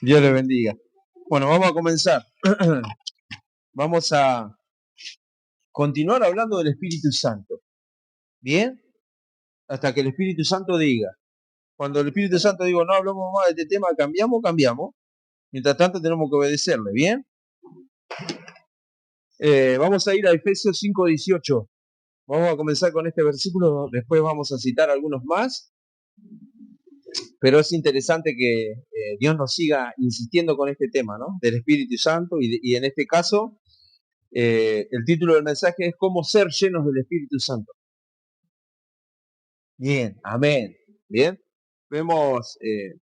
Dios le bendiga. Bueno, vamos a comenzar. Vamos a continuar hablando del Espíritu Santo. ¿Bien? Hasta que el Espíritu Santo diga. Cuando el Espíritu Santo diga, no hablamos más de este tema, cambiamos. Mientras tanto tenemos que obedecerle. ¿Bien? Vamos a ir a Efesios 5:18. Vamos a comenzar con este versículo. Después vamos a citar algunos más. Pero es interesante que Dios nos siga insistiendo con este tema, ¿no? Del Espíritu Santo y en este caso el título del mensaje es cómo ser llenos del Espíritu Santo. Bien, amén. Bien, vemos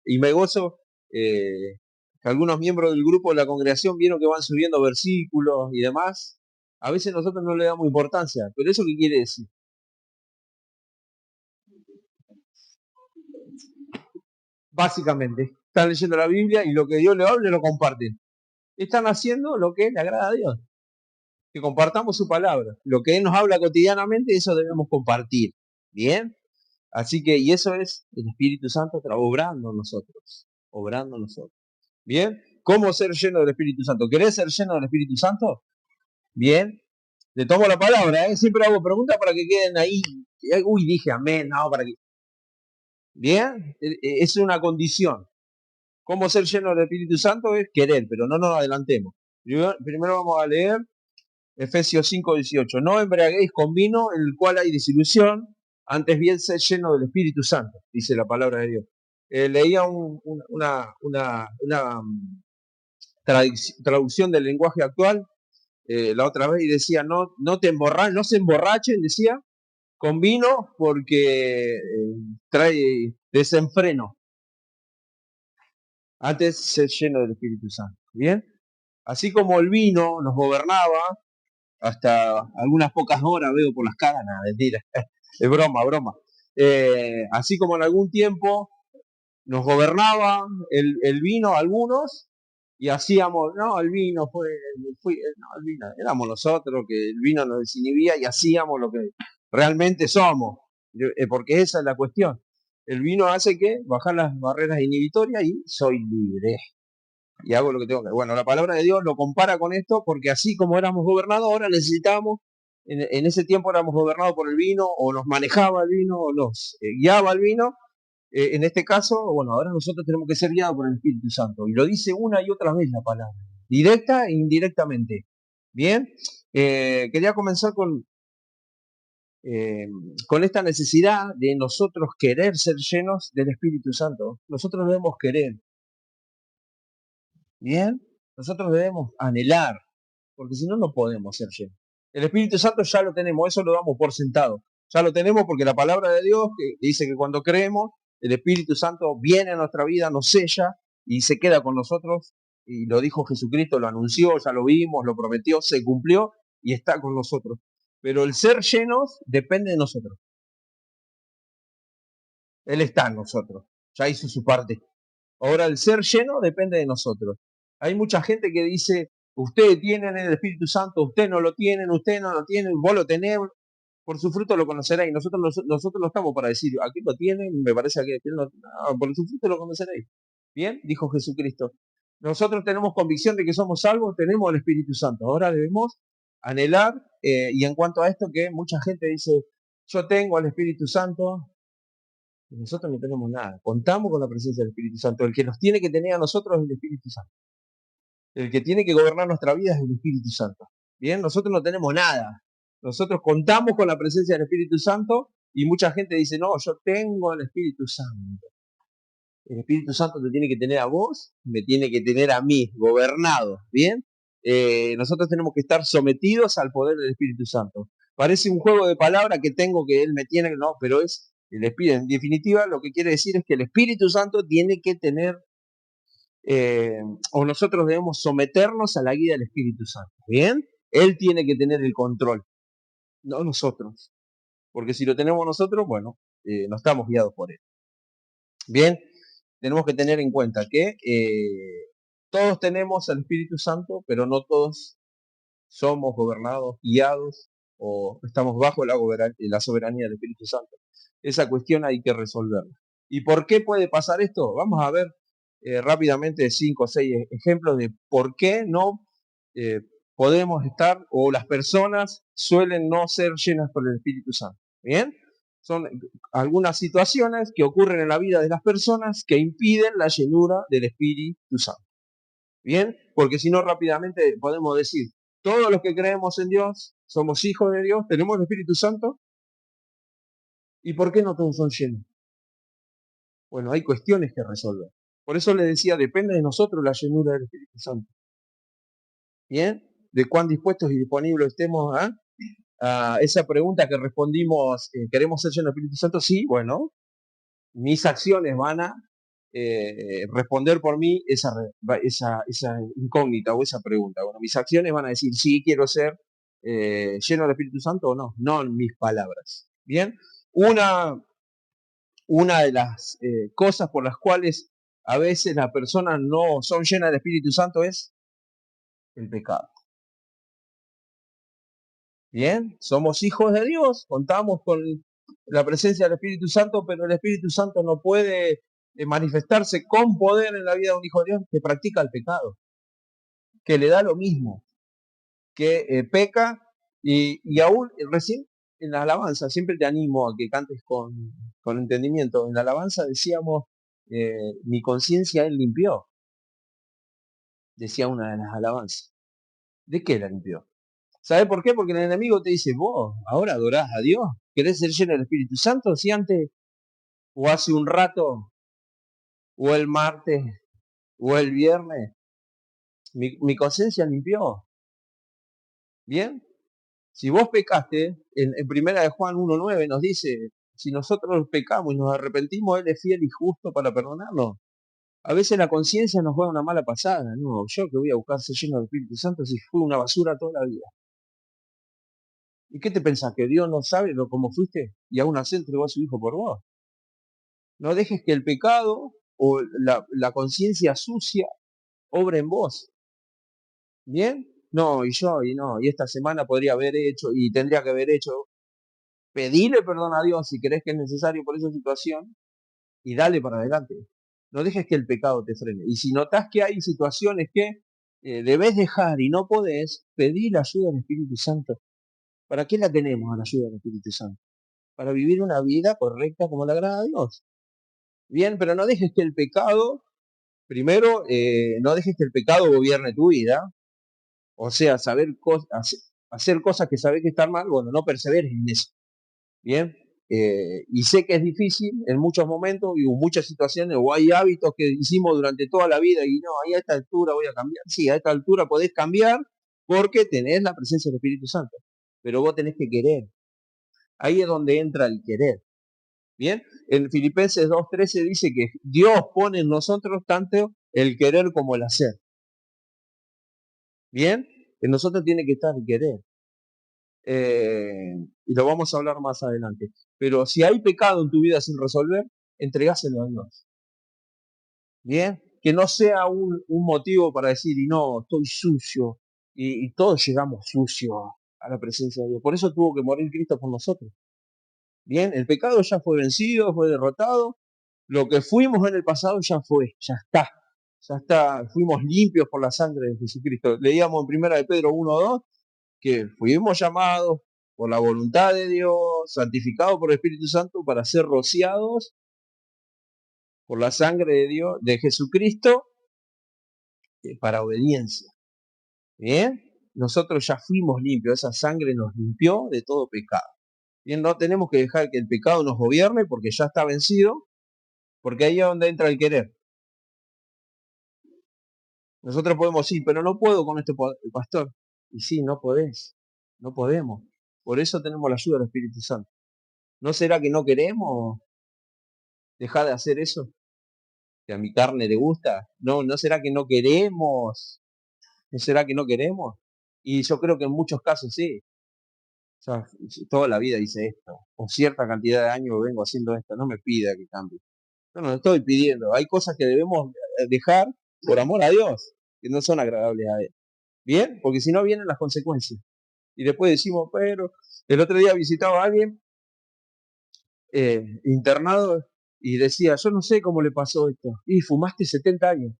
y me gozo que algunos miembros del grupo de la congregación vieron que van subiendo versículos y demás. A veces nosotros no le damos importancia, pero ¿eso qué quiere decir? Básicamente, están leyendo la Biblia y lo que Dios le hable lo comparten. Están haciendo lo que le agrada a Dios. Que compartamos su palabra. Lo que Él nos habla cotidianamente, eso debemos compartir. Bien. Así que, y eso es el Espíritu Santo obrando en nosotros. Obrando en nosotros. Bien. ¿Cómo ser lleno del Espíritu Santo? ¿Querés ser lleno del Espíritu Santo? Bien. Le tomo la palabra, ¿eh? Siempre hago preguntas para que queden ahí. Uy, dije amén, no, para que. Bien. Es una condición. ¿Cómo ser lleno del Espíritu Santo? Es querer, pero no nos adelantemos. Primero vamos a leer Efesios 5:18. No embriaguéis con vino en el cual hay desilusión, antes bien ser lleno del Espíritu Santo, dice la palabra de Dios. Leía una traducción del lenguaje actual la otra vez y decía, no se emborrachen, decía, con vino porque trae desenfreno. Antes ser lleno del Espíritu Santo. ¿Bien? Así como el vino nos gobernaba, hasta algunas pocas horas veo por las caras, nada, mentira, es broma, broma. Así como en algún tiempo nos gobernaba el vino algunos y hacíamos, no, el vino no, el vino, éramos nosotros que el vino nos desinhibía y hacíamos lo que realmente somos, porque esa es la cuestión. El vino hace que bajar las barreras inhibitorias y soy libre y hago lo que tengo que hacer. Bueno, la palabra de Dios lo compara con esto porque así como éramos gobernados, ahora necesitamos, en ese tiempo éramos gobernados por el vino, o nos manejaba el vino, o nos guiaba el vino. En este caso, bueno, ahora nosotros tenemos que ser guiados por el Espíritu Santo. Y lo dice una y otra vez la palabra, directa e indirectamente. Bien, quería comenzar con esta necesidad de nosotros querer ser llenos del Espíritu Santo. Nosotros debemos querer. Bien, nosotros debemos anhelar, porque si no, no podemos ser llenos. El Espíritu Santo ya lo tenemos, eso lo damos por sentado. Ya lo tenemos porque la palabra de Dios que dice que cuando creemos, el Espíritu Santo viene a nuestra vida, nos sella y se queda con nosotros. Y lo dijo Jesucristo, lo anunció, ya lo vimos, lo prometió, se cumplió y está con nosotros. Pero el ser llenos depende de nosotros. Él está en nosotros, ya hizo su parte. Ahora el ser lleno depende de nosotros. Hay mucha gente que dice, ustedes tienen el Espíritu Santo, ustedes no lo tienen, vos lo tenés, por su fruto lo conoceréis. Nosotros no estamos para decir, aquí lo tienen, me parece que no, por su fruto lo conoceréis. Bien, dijo Jesucristo. Nosotros tenemos convicción de que somos salvos, tenemos el Espíritu Santo. Ahora debemos anhelar, y en cuanto a esto que mucha gente dice, yo tengo al Espíritu Santo, nosotros no tenemos nada. Contamos con la presencia del Espíritu Santo. El que nos tiene que tener a nosotros es el Espíritu Santo. El que tiene que gobernar nuestra vida es el Espíritu Santo. Bien, nosotros no tenemos nada. Nosotros contamos con la presencia del Espíritu Santo y mucha gente dice, no, yo tengo el Espíritu Santo. El Espíritu Santo te tiene que tener a vos, me tiene que tener a mí, gobernados. Bien, nosotros tenemos que estar sometidos al poder del Espíritu Santo. Parece un juego de palabras que tengo que él me tiene, no, pero es el Espíritu. En definitiva, lo que quiere decir es que el Espíritu Santo tiene que tener, o nosotros debemos someternos a la guía del Espíritu Santo. Bien, él tiene que tener el control, no nosotros. Porque si lo tenemos nosotros, bueno, no estamos guiados por él. Bien, tenemos que tener en cuenta que todos tenemos el Espíritu Santo, pero no todos somos gobernados, guiados o estamos bajo la soberanía del Espíritu Santo. Esa cuestión hay que resolverla. ¿Y por qué puede pasar esto? Vamos a ver rápidamente 5 o 6 ejemplos de por qué no eh, podemos estar, o las personas suelen no ser llenas por el Espíritu Santo. ¿Bien? Son algunas situaciones que ocurren en la vida de las personas que impiden la llenura del Espíritu Santo. ¿Bien? Porque si no, rápidamente podemos decir, todos los que creemos en Dios, somos hijos de Dios, tenemos el Espíritu Santo, ¿y por qué no todos son llenos? Bueno, hay cuestiones que resolver. Por eso le decía, depende de nosotros la llenura del Espíritu Santo. ¿Bien? De cuán dispuestos y disponibles estemos a esa pregunta que respondimos, ¿queremos ser llenos del Espíritu Santo? Sí, bueno, mis acciones van a responder por mí esa incógnita o esa pregunta. Bueno, mis acciones van a decir, sí, quiero ser lleno del Espíritu Santo o no, no en mis palabras. Bien, una de las cosas por las cuales a veces las personas no son llenas del Espíritu Santo es el pecado. Bien, somos hijos de Dios, contamos con la presencia del Espíritu Santo, pero el Espíritu Santo no puede manifestarse con poder en la vida de un hijo de Dios que practica el pecado, que le da lo mismo, que peca y aún recién en la alabanza, siempre te animo a que cantes con entendimiento. En la alabanza decíamos, mi conciencia él limpió, decía una de las alabanzas. ¿De qué la limpió? ¿Sabe por qué? Porque el enemigo te dice, vos ahora adorás a Dios, querés ser lleno del Espíritu Santo, si antes, o hace un rato, o el martes, o el viernes, mi conciencia limpió. ¿Bien? Si vos pecaste, en primera de Juan 1.9 nos dice, si nosotros pecamos y nos arrepentimos, Él es fiel y justo para perdonarnos. A veces la conciencia nos juega una mala pasada, ¿no? Yo que voy a buscar ser lleno del Espíritu Santo si fui una basura toda la vida. ¿Y qué te pensás? ¿Que Dios no sabe cómo fuiste? Y aún así entregó a su Hijo por vos. No dejes que el pecado o la conciencia sucia obre en vos. ¿Bien? No, y esta semana podría haber hecho, y tendría que haber hecho. Pedile perdón a Dios si crees que es necesario por esa situación, y dale para adelante. No dejes que el pecado te frene. Y si notas que hay situaciones que debes dejar y no podés, pedir la ayuda del Espíritu Santo. ¿Para qué la tenemos a la ayuda del Espíritu Santo? Para vivir una vida correcta como le agrada a Dios. Bien, pero no dejes que el pecado, primero, no dejes que el pecado gobierne tu vida. O sea, hacer cosas que sabes que están mal, bueno, no perseveres en eso. Bien, y sé que es difícil en muchos momentos y en muchas situaciones, o hay hábitos que hicimos durante toda la vida y no, ahí a esta altura voy a cambiar. Sí, a esta altura podés cambiar porque tenés la presencia del Espíritu Santo, pero vos tenés que querer. Ahí es donde entra el querer. Bien, en Filipenses 2.13 dice que Dios pone en nosotros tanto el querer como el hacer. Bien, en nosotros tiene que estar el querer. Y lo vamos a hablar más adelante. Pero si hay pecado en tu vida sin resolver, entregáselo a Dios. Bien, que no sea un motivo para decir, y no, estoy sucio, y todos llegamos sucios a la presencia de Dios. Por eso tuvo que morir Cristo por nosotros. Bien, el pecado ya fue vencido, fue derrotado. Lo que fuimos en el pasado ya fue, ya está, fuimos limpios por la sangre de Jesucristo. Leíamos en primera de Pedro 1.2 que fuimos llamados por la voluntad de Dios, santificados por el Espíritu Santo para ser rociados por la sangre de Dios, de Jesucristo, para obediencia. Bien, nosotros ya fuimos limpios, esa sangre nos limpió de todo pecado. Bien, no tenemos que dejar que el pecado nos gobierne porque ya está vencido, porque ahí es donde entra el querer. Nosotros podemos decir, pero no puedo con este pastor. Y sí, no podés, no podemos. Por eso tenemos la ayuda del Espíritu Santo. ¿No será que no queremos dejar de hacer eso? ¿Que a mi carne le gusta? ¿No será que no queremos? ¿No será que no queremos? Y yo creo que en muchos casos sí. O sea, toda la vida hice esto. O cierta cantidad de años vengo haciendo esto. No me pida que cambie. Yo no lo estoy pidiendo. Hay cosas que debemos dejar por amor a Dios, que no son agradables a Él. ¿Bien? Porque si no vienen las consecuencias. Y después decimos, pero el otro día visitaba a alguien internado y decía, yo no sé cómo le pasó esto. Y fumaste 70 años.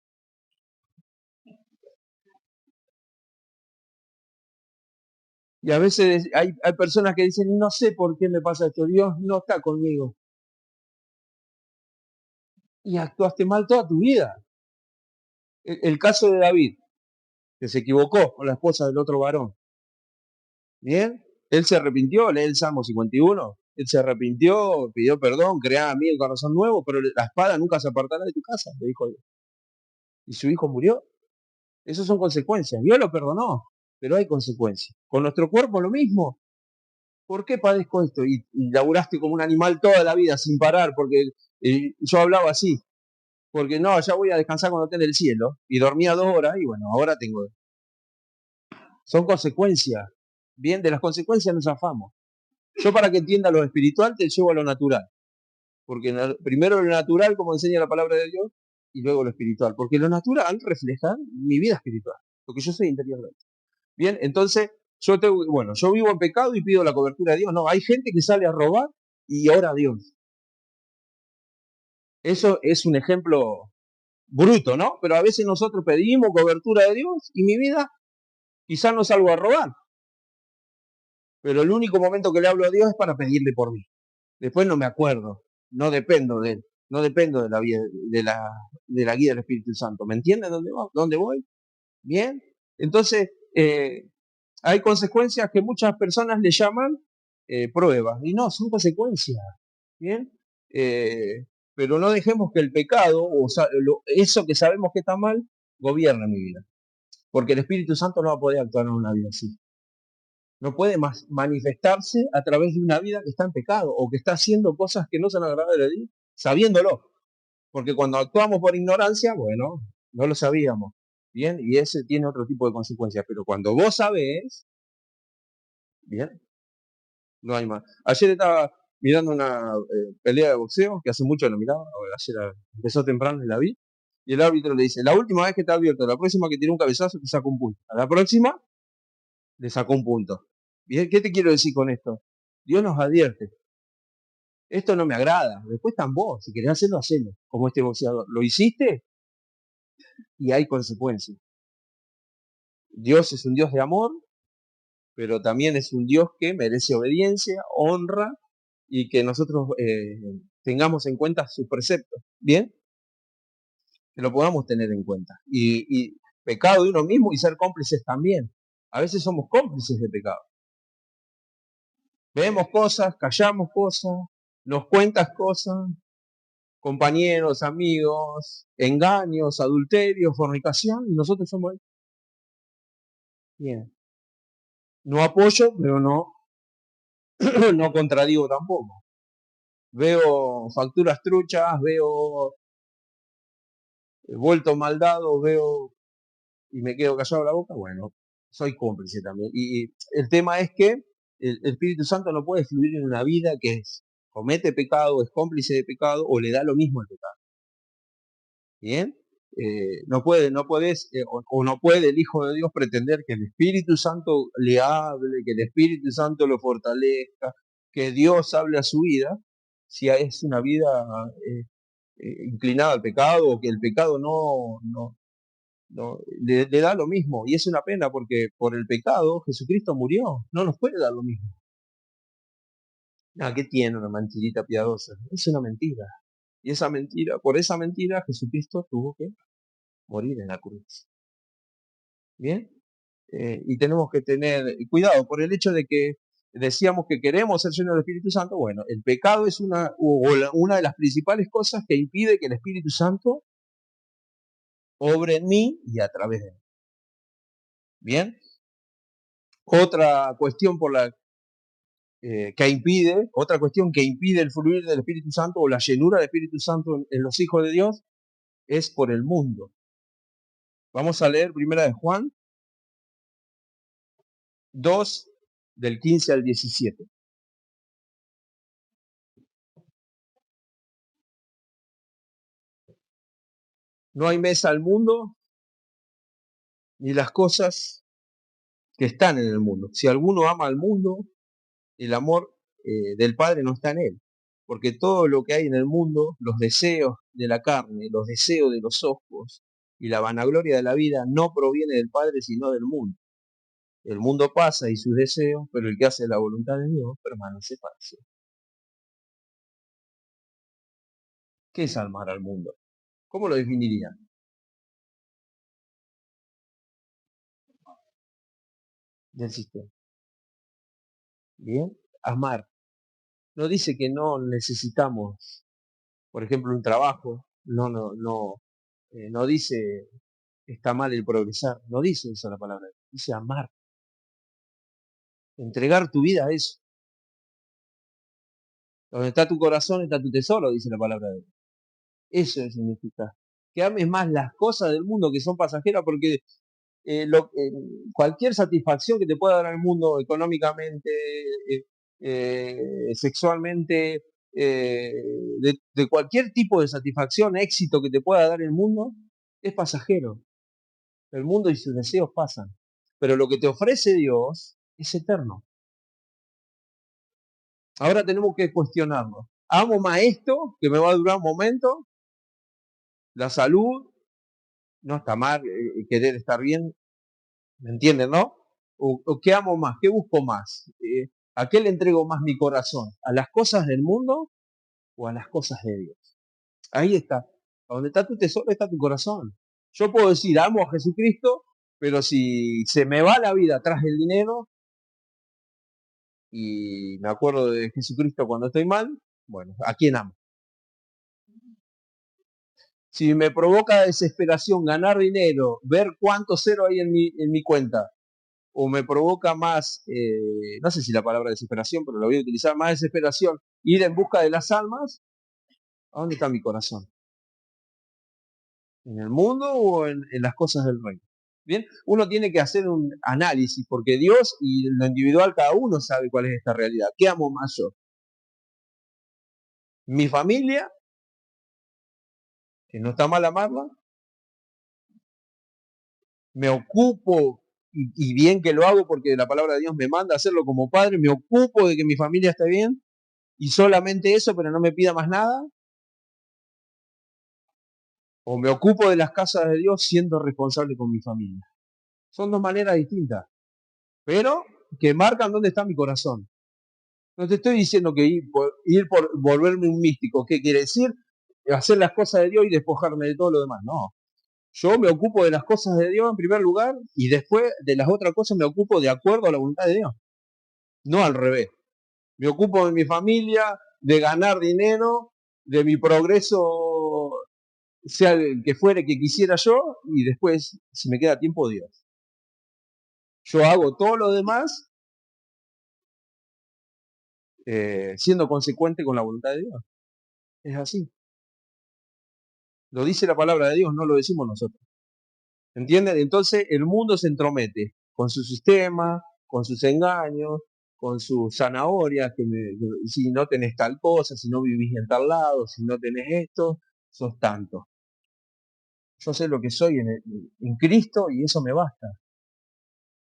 Y a veces hay personas que dicen, no sé por qué me pasa esto, Dios no está conmigo. Y actuaste mal toda tu vida. El caso de David, que se equivocó con la esposa del otro varón. ¿Bien? Él se arrepintió, lee el Salmo 51. Él se arrepintió, pidió perdón, crea a mí el corazón nuevo, pero la espada nunca se apartará de tu casa, le dijo Dios. Y su hijo murió. Esas son consecuencias. Dios lo perdonó, pero hay consecuencias. Con nuestro cuerpo lo mismo. ¿Por qué padezco esto? Y laburaste como un animal toda la vida sin parar, porque yo hablaba así. Porque no, ya voy a descansar cuando esté en el cielo. Y dormía 2 horas y bueno, ahora tengo. Son consecuencias. Bien, de las consecuencias nos zafamos. Yo para que entienda lo espiritual te llevo a lo natural. Porque primero lo natural, como enseña la palabra de Dios, y luego lo espiritual. Porque lo natural refleja mi vida espiritual. Porque yo soy interiormente. Bien, entonces yo vivo en pecado y pido la cobertura de Dios. No, hay gente que sale a robar y ora a Dios. Eso es un ejemplo bruto, ¿no? Pero a veces nosotros pedimos cobertura de Dios y mi vida quizás no salgo a robar. Pero el único momento que le hablo a Dios es para pedirle por mí. Después no me acuerdo, no dependo de él, no dependo de la, de la guía del Espíritu Santo. ¿Me entienden dónde voy? Bien. Entonces, hay consecuencias que muchas personas le llaman pruebas. Y no, son consecuencias. Bien. Pero no dejemos que el pecado, eso que sabemos que está mal, gobierne mi vida. Porque el Espíritu Santo no va a poder actuar en una vida así. No puede más manifestarse a través de una vida que está en pecado o que está haciendo cosas que no son agradables a Dios, sabiéndolo. Porque cuando actuamos por ignorancia, bueno, no lo sabíamos. Bien, y ese tiene otro tipo de consecuencias. Pero cuando vos sabés, bien, no hay más. Ayer estaba mirando una pelea de boxeo que hace mucho no miraba. Ayer empezó temprano y la vi. Y el árbitro le dice, la última vez que está abierto, la próxima que tiene un cabezazo te saca un punto. A la próxima le sacó un punto. Bien, ¿qué te quiero decir con esto? Dios nos advierte. Esto no me agrada. Después están vos. Si querés hacerlo, hacelo. Como este boxeador. Lo hiciste y hay consecuencias. Dios es un Dios de amor, pero también es un Dios que merece obediencia, honra y que nosotros tengamos en cuenta sus preceptos. ¿Bien? Que lo podamos tener en cuenta. Y pecado de uno mismo y ser cómplices también. A veces somos cómplices de pecado. Vemos cosas, callamos cosas, nos cuentas cosas, compañeros, amigos, engaños, adulterios, fornicación, y nosotros somos bien. No apoyo, pero no, no contradigo tampoco. Veo facturas truchas, veo vueltos mal dados, veo y me quedo callado la boca, bueno, soy cómplice también. Y el tema es que el Espíritu Santo no puede fluir en una vida que comete pecado, es cómplice de pecado o le da lo mismo al pecado. ¿Bien? No puede, no puedes, o no puede el Hijo de Dios pretender que el Espíritu Santo le hable, que el Espíritu Santo lo fortalezca, que Dios hable a su vida, si es una vida inclinada al pecado o que el pecado le da lo mismo. Y es una pena porque por el pecado Jesucristo murió, no nos puede dar lo mismo. ¿Qué tiene una mentirita piadosa? Es una mentira. Y esa mentira, por esa mentira Jesucristo tuvo que morir en la cruz. ¿Bien? Y tenemos que tener cuidado por el hecho de que decíamos que queremos ser llenos del Espíritu Santo. Bueno, el pecado es una de las principales cosas que impide que el Espíritu Santo obre en mí y a través de mí. Bien. Otra cuestión otra cuestión que impide el fluir del Espíritu Santo o la llenura del Espíritu Santo en los hijos de Dios es por el mundo. Vamos a leer primera de Juan 2, del 15 al 17. No hay mesa al mundo ni las cosas que están en el mundo. Si alguno ama al mundo, el amor del Padre no está en él. Porque todo lo que hay en el mundo, los deseos de la carne, los deseos de los ojos y la vanagloria de la vida no proviene del Padre, sino del mundo. El mundo pasa y sus deseos, pero el que hace la voluntad de Dios permanece para siempre. ¿Qué es amar al mundo? ¿Cómo lo definiría? Del sistema. Bien, amar. No dice que no necesitamos, por ejemplo, un trabajo. No dice está mal el progresar. No dice eso la palabra. Dice amar. Entregar tu vida a eso. Donde está tu corazón está tu tesoro, dice la palabra de Dios. Eso significa. Que ames más las cosas del mundo que son pasajeras, porque cualquier satisfacción que te pueda dar el mundo económicamente, sexualmente, de cualquier tipo de satisfacción, éxito que te pueda dar el mundo, es pasajero. El mundo y sus deseos pasan. Pero lo que te ofrece Dios es eterno. Ahora tenemos que cuestionarnos. ¿Amo más esto, que me va a durar un momento? La salud, no está mal, querer estar bien, ¿me entienden, no? ¿O qué amo más? ¿Qué busco más? ¿A qué le entrego más mi corazón? ¿A las cosas del mundo o a las cosas de Dios? Ahí está. A donde está tu tesoro está tu corazón. Yo puedo decir, amo a Jesucristo, pero si se me va la vida atrás del dinero, y me acuerdo de Jesucristo cuando estoy mal, bueno, ¿a quién amo? Si me provoca desesperación ganar dinero, ver cuánto cero hay en mi cuenta, o me provoca más, no sé si la palabra desesperación, pero lo voy a utilizar, más desesperación, ir en busca de las almas, ¿a dónde está mi corazón? ¿En el mundo o en las cosas del reino? Bien, uno tiene que hacer un análisis, porque Dios y lo individual, cada uno sabe cuál es esta realidad. ¿Qué amo más yo? ¿Mi familia? Que no está mal amarla. Me ocupo, y bien que lo hago porque la palabra de Dios me manda a hacerlo como padre, me ocupo de que mi familia esté bien, y solamente eso, pero no me pida más nada. O me ocupo de las casas de Dios siendo responsable con mi familia. Son dos maneras distintas, pero que marcan dónde está mi corazón. No te estoy diciendo que ir por volverme un místico. ¿Qué quiere decir? Hacer las cosas de Dios y despojarme de todo lo demás. No. Yo me ocupo de las cosas de Dios en primer lugar y después de las otras cosas me ocupo de acuerdo a la voluntad de Dios. No al revés. Me ocupo de mi familia, de ganar dinero, de mi progreso, sea el que fuere que quisiera yo, y después, si me queda tiempo, Dios. Yo hago todo lo demás siendo consecuente con la voluntad de Dios. Es así. Lo dice la palabra de Dios, no lo decimos nosotros. ¿Entienden? Entonces el mundo se entromete con su sistema, con sus engaños, con sus zanahorias, si no tenés tal cosa, si no vivís en tal lado, si no tenés esto, sos tanto. Yo sé lo que soy en Cristo y eso me basta.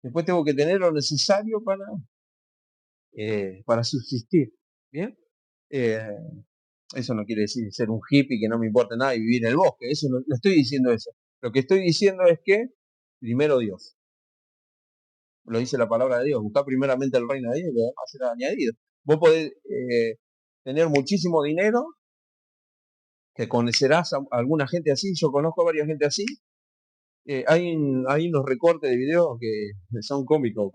Después tengo que tener lo necesario para subsistir. ¿Bien? Eh, Eso no quiere decir ser un hippie que no me importa nada y vivir en el bosque. Eso no estoy diciendo eso. Lo que estoy diciendo es que primero Dios. Lo dice la palabra de Dios. Buscar primeramente el reino de Dios y lo demás será añadido. Vos podés tener muchísimo dinero, que conocerás a alguna gente así. Yo conozco a varias gente así. Hay unos recortes de videos que son cómicos.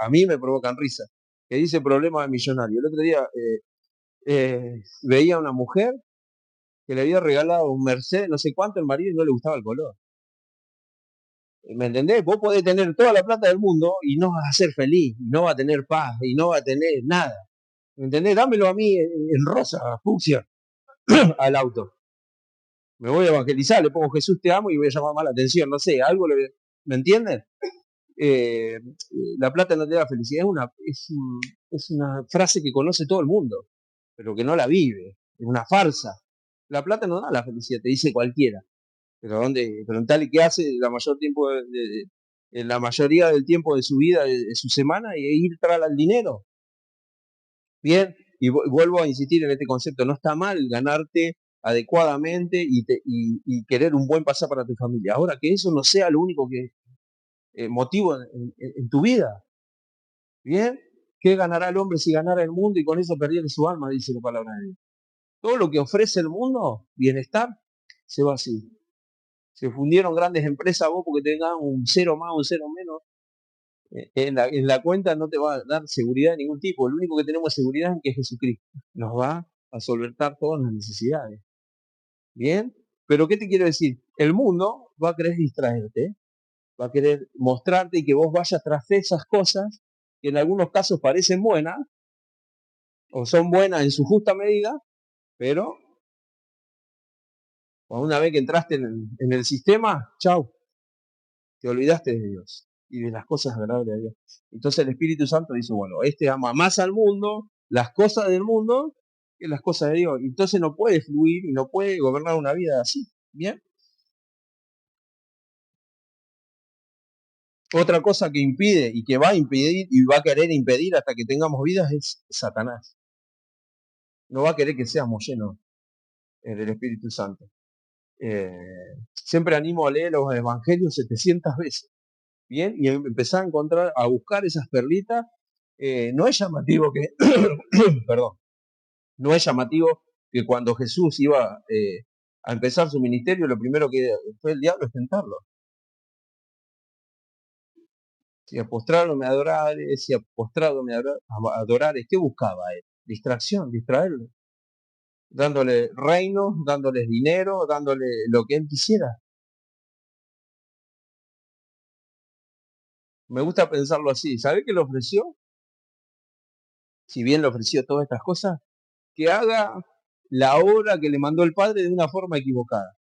A mí me provocan risa. Que dice problema de millonario. El otro día veía a una mujer que le había regalado un Mercedes, no sé cuánto, el marido y no le gustaba el color. ¿Me entendés? Vos podés tener toda la plata del mundo y no vas a ser feliz, y no va a tener paz, y no va a tener nada. ¿Me entendés? Dámelo a mí en rosa, fucsia, al auto. Me voy a evangelizar, le pongo Jesús te amo y voy a llamar más la atención, no sé, ¿me entienden? Eh, la plata no te da felicidad, es una frase que conoce todo el mundo, pero que no la vive, es una farsa. La plata no da la felicidad, te dice cualquiera. Pero dónde, preguntarle qué hace la mayoría del tiempo de su vida, de su semana, y ir tras al dinero. Bien, y vuelvo a insistir en este concepto, no está mal ganarte adecuadamente y querer un buen pasar para tu familia. Ahora, que eso no sea lo único que motivo en tu vida. ¿Bien? ¿Qué ganará el hombre si ganara el mundo y con eso perdiera su alma? Dice la palabra de Dios. Todo lo que ofrece el mundo, bienestar, se va así. Se fundieron grandes empresas, vos porque tengas un cero más, un cero menos, en la cuenta no te va a dar seguridad de ningún tipo. Lo único que tenemos seguridad es que Jesucristo nos va a solventar todas las necesidades. ¿Bien? Pero ¿qué te quiero decir? El mundo va a querer distraerte, va a querer mostrarte y que vos vayas tras esas cosas que en algunos casos parecen buenas o son buenas en su justa medida, pero una vez que entraste en el sistema, chau, te olvidaste de Dios y de las cosas agradables a Dios. Entonces el Espíritu Santo dice, bueno, este ama más al mundo, las cosas del mundo, que las cosas de Dios. Entonces no puede fluir y no puede gobernar una vida así. ¿Bien? Otra cosa que impide y que va a impedir y va a querer impedir hasta que tengamos vidas es Satanás. No va a querer que seamos llenos del Espíritu Santo. Siempre animo a leer los evangelios 700 veces. Bien, y empezar a encontrar, a buscar esas perlitas. No es llamativo que, perdón, no es llamativo que cuando Jesús iba a empezar su ministerio, lo primero que fue el diablo es tentarlo. Si postrado me adorare, si postrado me adorare, ¿qué buscaba él? Distracción, distraerlo. Dándole reino, dándole dinero, dándole lo que él quisiera. Me gusta pensarlo así. ¿Sabe qué le ofreció? Si bien le ofreció todas estas cosas, que haga la obra que le mandó el Padre de una forma equivocada.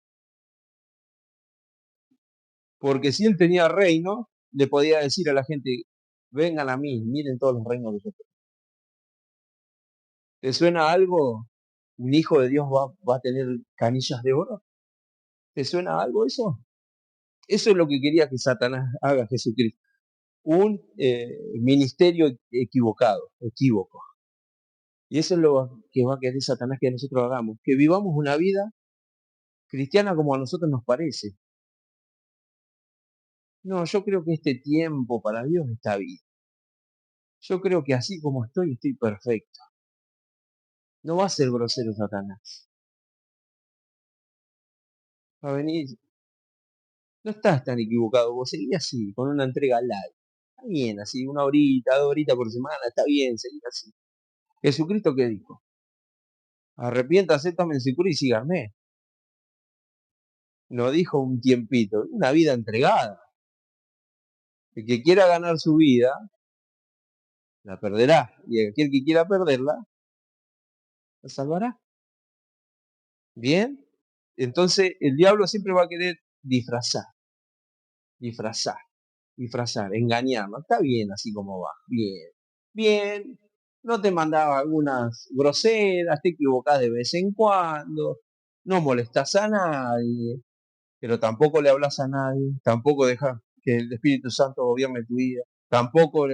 Porque si él tenía reino, le podía decir a la gente, vengan a mí, miren todos los reinos que yo tengo. ¿Te suena algo? ¿Un hijo de Dios va a tener canillas de oro? ¿Te suena algo eso? Eso es lo que quería que Satanás haga Jesucristo. Un ministerio equivocado, equívoco. Y eso es lo que va a querer Satanás que nosotros hagamos. Que vivamos una vida cristiana como a nosotros nos parece. No, yo creo que este tiempo para Dios está bien. Yo creo que así como estoy perfecto. No va a ser grosero Satanás. Va a venir, no estás tan equivocado, vos seguís así, con una entrega light. Está bien, así, 1 horita, 2 horitas por semana, está bien, seguir así. Jesucristo, ¿qué dijo? Arrepiéntase, tomen su cruz y síganme. No dijo un tiempito, una vida entregada. El que quiera ganar su vida, la perderá. Y aquel que quiera perderla, la salvará. ¿Bien? Entonces, el diablo siempre va a querer disfrazar, disfrazar, disfrazar, engañarnos. Está bien así como va. Bien. Bien. No te mandaba algunas groseras, te equivocás de vez en cuando, no molestas a nadie, pero tampoco le hablas a nadie, tampoco dejas que el Espíritu Santo gobierne tu vida, tampoco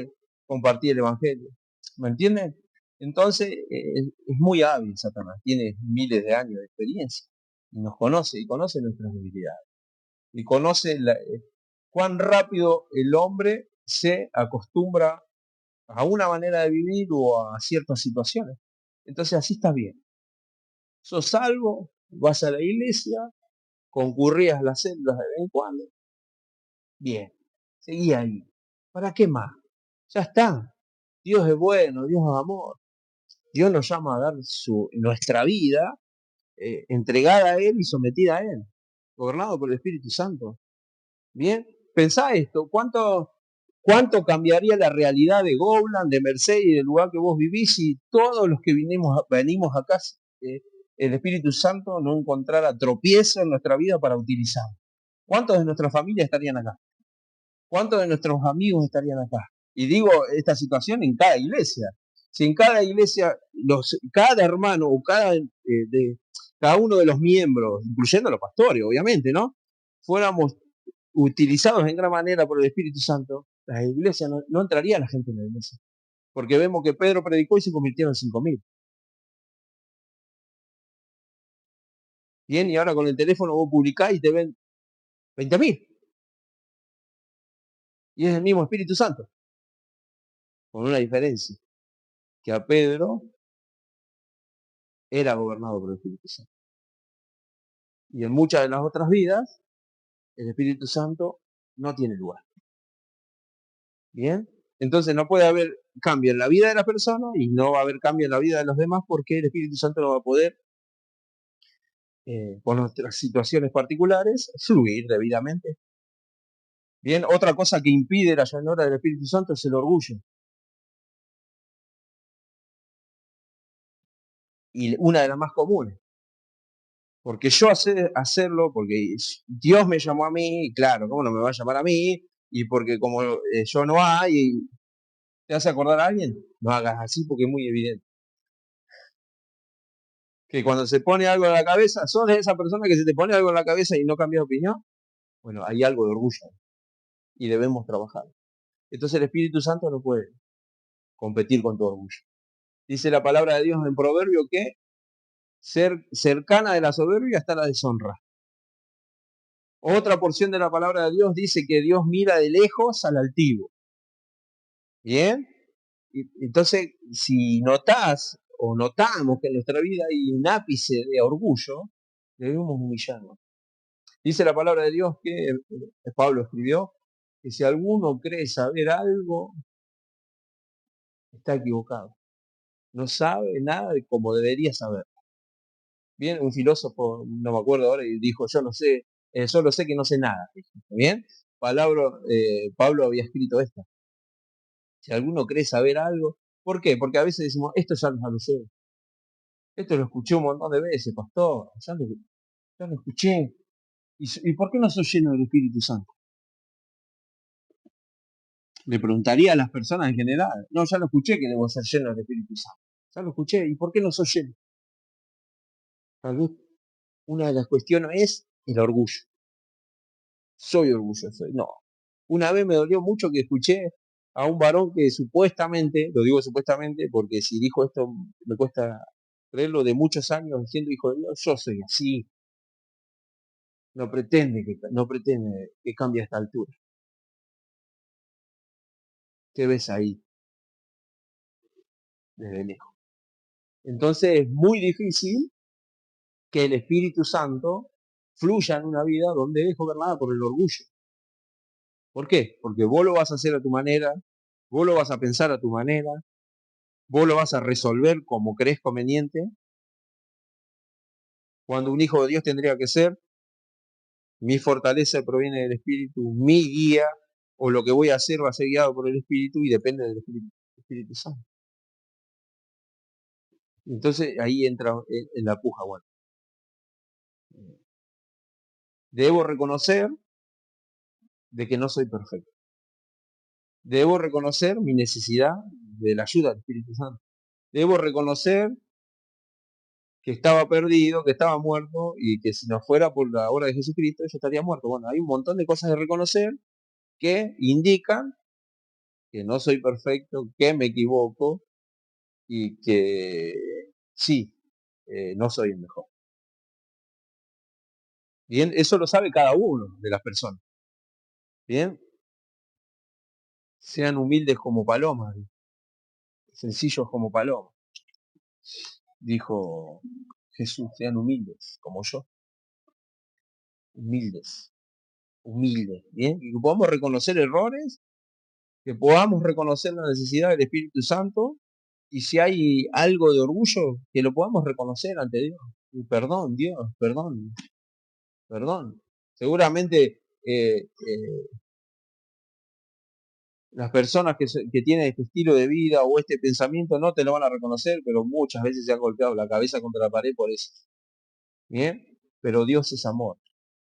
compartir el Evangelio. ¿Me entienden? Entonces, es muy hábil Satanás, tiene miles de años de experiencia y nos conoce y conoce nuestras debilidades y conoce cuán rápido el hombre se acostumbra a una manera de vivir o a ciertas situaciones. Entonces así está bien. Sos salvo, vas a la iglesia, concurrías a las células de vez en cuando. Bien, seguí ahí. ¿Para qué más? Ya está. Dios es bueno, Dios es amor. Dios nos llama a dar nuestra vida entregada a Él y sometida a Él, gobernado por el Espíritu Santo. Bien, pensá esto, ¿cuánto cambiaría la realidad de Gobland, de Mercedes y del lugar que vos vivís si todos los que venimos acá, el Espíritu Santo no encontrara tropiezo en nuestra vida para utilizar? ¿Cuántos de nuestra familia estarían acá? ¿Cuántos de nuestros amigos estarían acá? Y digo esta situación en cada iglesia. Si en cada iglesia, cada hermano o cada uno de los miembros, incluyendo los pastores, obviamente, ¿no? Fuéramos utilizados en gran manera por el Espíritu Santo, la iglesia no entraría la gente en la iglesia. Porque vemos que Pedro predicó y se convirtieron en 5.000. Bien, y ahora con el teléfono vos publicás y te ven 20.000. Y es el mismo Espíritu Santo, con una diferencia, que a Pedro era gobernado por el Espíritu Santo. Y en muchas de las otras vidas, el Espíritu Santo no tiene lugar. Bien, entonces no puede haber cambio en la vida de la persona y no va a haber cambio en la vida de los demás porque el Espíritu Santo no va a poder, por nuestras situaciones particulares, fluir debidamente. Bien, otra cosa que impide la llanura del Espíritu Santo es el orgullo. Y una de las más comunes. Porque yo hacerlo, porque Dios me llamó a mí, y claro, ¿cómo no me va a llamar a mí? Y porque como yo no hay, ¿te hace acordar a alguien? No hagas así porque es muy evidente. Que cuando se pone algo en la cabeza, ¿sos de esa persona que se te pone algo en la cabeza y no cambia de opinión? Bueno, hay algo de orgullo y debemos trabajar. Entonces el Espíritu Santo no puede competir con tu orgullo. Dice la palabra de Dios en Proverbio que cercana de la soberbia está la deshonra. Otra porción de la palabra de Dios dice que Dios mira de lejos al altivo. ¿Bien? Entonces, si notás o notamos que en nuestra vida hay un ápice de orgullo, debemos humillarnos. Dice la palabra de Dios que Pablo escribió que si alguno cree saber algo, está equivocado. No sabe nada de como debería saber. Bien, un filósofo, no me acuerdo ahora, y dijo, yo no sé, solo sé que no sé nada. Bien, Pablo había escrito esto. Si alguno cree saber algo, ¿por qué? Porque a veces decimos, esto ya lo sé. Esto lo escuché un montón de veces, pastor. Ya lo escuché. ¿Y por qué no soy lleno del Espíritu Santo? Le preguntaría a las personas en general. No, ya lo escuché que debo ser lleno del Espíritu Santo. Ya lo escuché. ¿Y por qué no soy lleno? Tal vez una de las cuestiones es el orgullo. Soy orgulloso. No. Una vez me dolió mucho que escuché a un varón que supuestamente, lo digo supuestamente porque si dijo esto me cuesta creerlo, de muchos años siendo hijo de Dios, yo soy así. No pretende que cambie a esta altura. ¿Qué ves ahí? Desde lejos. Entonces es muy difícil que el Espíritu Santo fluya en una vida donde es gobernada por el orgullo. ¿Por qué? Porque vos lo vas a hacer a tu manera, vos lo vas a pensar a tu manera, vos lo vas a resolver como crees conveniente, cuando un hijo de Dios tendría que ser, mi fortaleza proviene del Espíritu, mi guía, o lo que voy a hacer va a ser guiado por el Espíritu y depende del Espíritu Santo. Entonces ahí entra en la puja. Bueno, debo reconocer de que no soy perfecto. Debo reconocer mi necesidad de la ayuda del Espíritu Santo. Debo reconocer que estaba perdido, que estaba muerto y que si no fuera por la obra de Jesucristo yo estaría muerto. Bueno, hay un montón de cosas de reconocer que indican que no soy perfecto, que me equivoco y que sí, no soy el mejor. Bien, eso lo sabe cada uno de las personas. Bien, sean humildes como palomas, sencillos como palomas. Dijo Jesús, sean humildes como yo. Humildes, humildes. Bien, y que podamos reconocer errores, que podamos reconocer la necesidad del Espíritu Santo y si hay algo de orgullo, que lo podamos reconocer ante Dios. Y perdón, Dios, perdón, perdón. Seguramente las personas que tienen este estilo de vida o este pensamiento no te lo van a reconocer, pero muchas veces se han golpeado la cabeza contra la pared por eso. ¿Bien? Pero Dios es amor.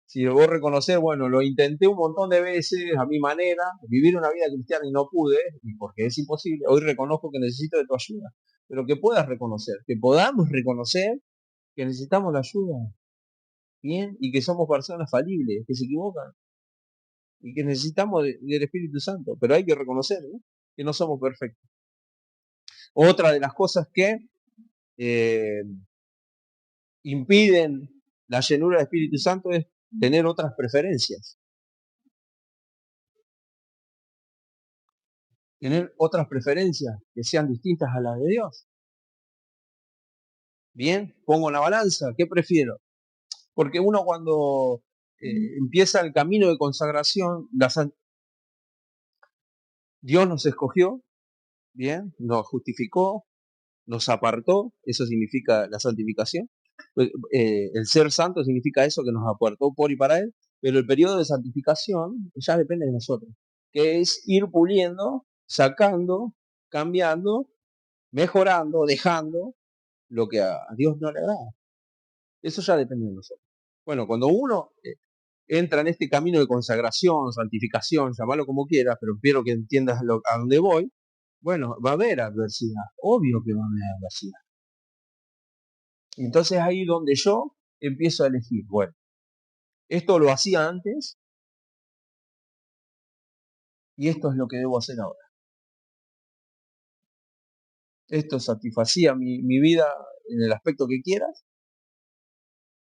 Si vos reconocer, bueno, lo intenté un montón de veces a mi manera, vivir una vida cristiana y no pude, y porque es imposible, hoy reconozco que necesito de tu ayuda. Pero que puedas reconocer, que podamos reconocer que necesitamos la ayuda, ¿bien? Y que somos personas falibles, que se equivocan, y que necesitamos del Espíritu Santo. Pero hay que reconocer, ¿no?, que no somos perfectos. Otra de las cosas que impiden La llenura del Espíritu Santo es tener otras preferencias. Tener otras preferencias que sean distintas a las de Dios. Bien, pongo en la balanza, ¿qué prefiero? Porque uno cuando empieza el camino de consagración, Dios nos escogió, bien, nos justificó, nos apartó, eso significa la santificación. El ser santo significa eso, que nos apartó por y para Él, pero el periodo de santificación ya depende de nosotros, que es ir puliendo, sacando, cambiando, mejorando, dejando lo que a Dios no le agrada. Eso ya depende de nosotros. Bueno, cuando uno entra en este camino de consagración, santificación, llamarlo como quieras, pero espero que entiendas a dónde voy. Bueno, va a haber adversidad, obvio que va a haber adversidad. Entonces ahí donde yo empiezo a elegir, bueno, esto lo hacía antes y esto es lo que debo hacer ahora. Esto satisfacía mi vida en el aspecto que quieras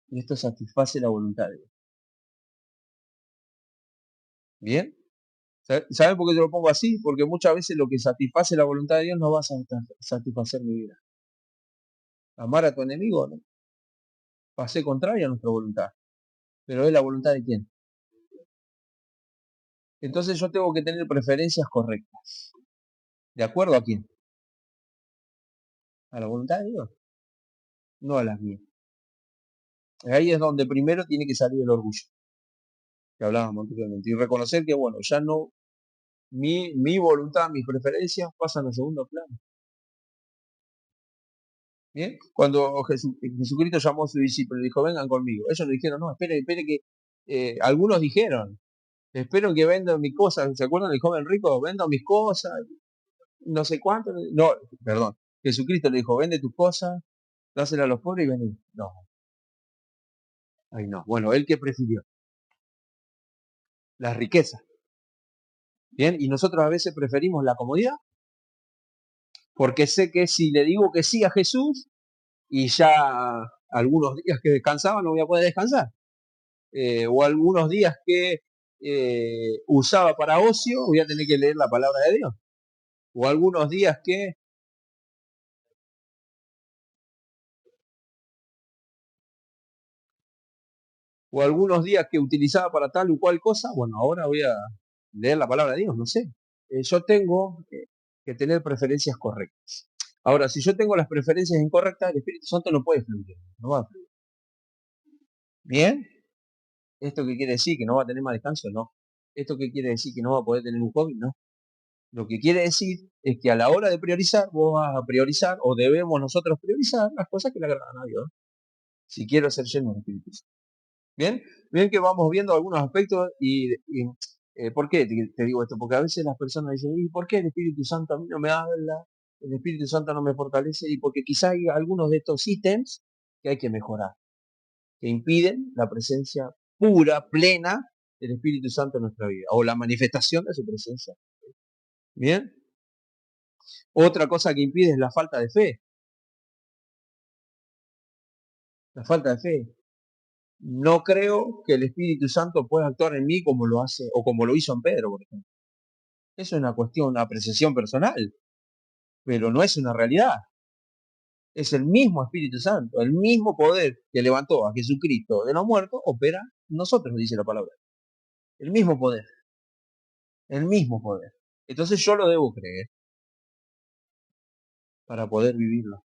y esto satisface la voluntad de Dios. ¿Bien? ¿Saben por qué te lo pongo así? Porque muchas veces lo que satisface la voluntad de Dios no va a satisfacer mi vida. Amar a tu enemigo, ¿no? Va a ser contrario a nuestra voluntad. Pero es la voluntad de quién. Entonces yo tengo que tener preferencias correctas. ¿De acuerdo a quién? A la voluntad de Dios, no a las mías. Ahí es donde primero tiene que salir el orgullo, que hablábamos anteriormente, y reconocer que, bueno, ya no, mi voluntad, mis preferencias pasan a segundo plano. ¿Bien? Cuando Jesucristo llamó a sus discípulos y dijo, vengan conmigo, ellos le dijeron, no, espere que, algunos dijeron, espero que vendan mis cosas, ¿se acuerdan del joven rico? Vendan mis cosas, no sé cuánto, no, perdón, Jesucristo le dijo, vende tus cosas, dásela a los pobres y vení. No, ay no, bueno, él que prefirió, las riquezas. Bien, y nosotros a veces preferimos la comodidad, porque sé que si le digo que sí a Jesús, y ya algunos días que descansaba no voy a poder descansar, o algunos días que usaba para ocio, voy a tener que leer la palabra de Dios, o algunos días que, utilizaba para tal o cual cosa, bueno, ahora voy a leer la palabra de Dios, no sé. Yo tengo que tener preferencias correctas. Ahora, si yo tengo las preferencias incorrectas, el Espíritu Santo no puede fluir, no va a fluir. ¿Bien? ¿Esto qué quiere decir? ¿Que no va a tener más descanso? No. ¿Esto qué quiere decir? ¿Que no va a poder tener un hobby? No. Lo que quiere decir es que a la hora de priorizar, vos vas a priorizar, o debemos nosotros priorizar, las cosas que le agradan a Dios, si quiero ser lleno de Espíritu Santo. ¿Bien? Bien que vamos viendo algunos aspectos ¿por qué te digo esto? Porque a veces las personas dicen, ¿y por qué el Espíritu Santo a mí no me habla? El Espíritu Santo no me fortalece, y porque quizá hay algunos de estos ítems que hay que mejorar, que impiden la presencia pura, plena del Espíritu Santo en nuestra vida, o la manifestación de su presencia. ¿Bien? Otra cosa que impide es la falta de fe. La falta de fe. No creo que el Espíritu Santo pueda actuar en mí como lo hace, o como lo hizo en Pedro, por ejemplo. Eso es una cuestión, una apreciación personal, pero no es una realidad. Es el mismo Espíritu Santo, el mismo poder que levantó a Jesucristo de los muertos, opera en nosotros, dice la palabra. El mismo poder, el mismo poder. Entonces yo lo debo creer para poder vivirlo.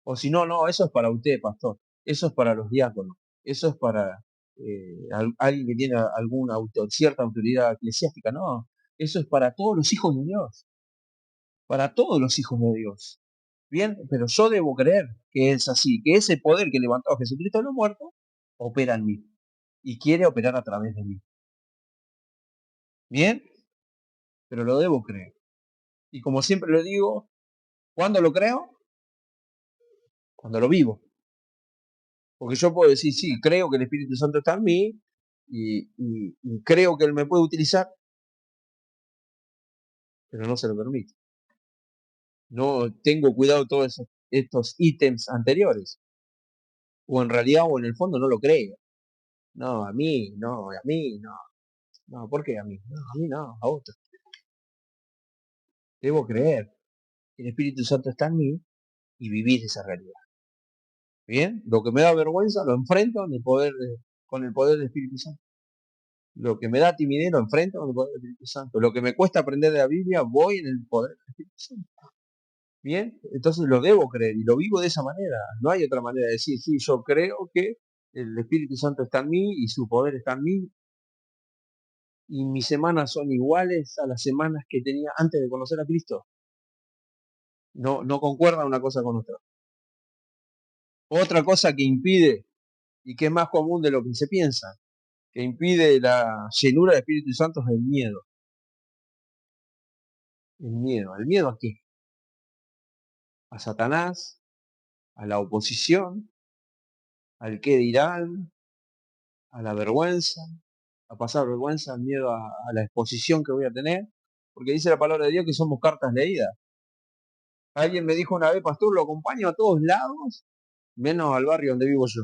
O si no, no, eso es para usted, pastor. Eso es para los diáconos. Eso es para alguien que tiene alguna cierta autoridad eclesiástica. No, eso es para todos los hijos de Dios. Para todos los hijos de Dios. Bien, pero yo debo creer que es así, que ese poder que levantó a Jesucristo de los muertos opera en mí y quiere operar a través de mí. Bien, pero lo debo creer. Y como siempre lo digo, ¿cuándo lo creo? Cuando lo vivo. Porque yo puedo decir, sí, creo que el Espíritu Santo está en mí y creo que Él me puede utilizar, pero no se lo permite. No tengo cuidado de todos estos ítems anteriores. O en realidad, o en el fondo, no lo creo. No, a mí, no, a mí, no. No, ¿por qué a mí? No, a mí no, a otro. Debo creer que el Espíritu Santo está en mí y vivir esa realidad. ¿Bien? Lo que me da vergüenza lo enfrento con el poder del Espíritu Santo. Lo que me da timidez lo enfrento con el poder del Espíritu Santo. Lo que me cuesta aprender de la Biblia, voy en el poder del Espíritu Santo. ¿Bien? Entonces lo debo creer y lo vivo de esa manera. No hay otra manera de decir, sí, yo creo que el Espíritu Santo está en mí y su poder está en mí y mis semanas son iguales a las semanas que tenía antes de conocer a Cristo. No, no concuerda una cosa con otra. Otra cosa que impide, y que es más común de lo que se piensa, que impide la llenura del Espíritu Santo es el miedo. El miedo. ¿El miedo a qué? A Satanás, a la oposición, al qué dirán, a la vergüenza, a pasar vergüenza, al miedo a la exposición que voy a tener, porque dice la palabra de Dios que somos cartas leídas. Alguien me dijo una vez, pastor, lo acompaño a todos lados, menos al barrio donde vivo yo.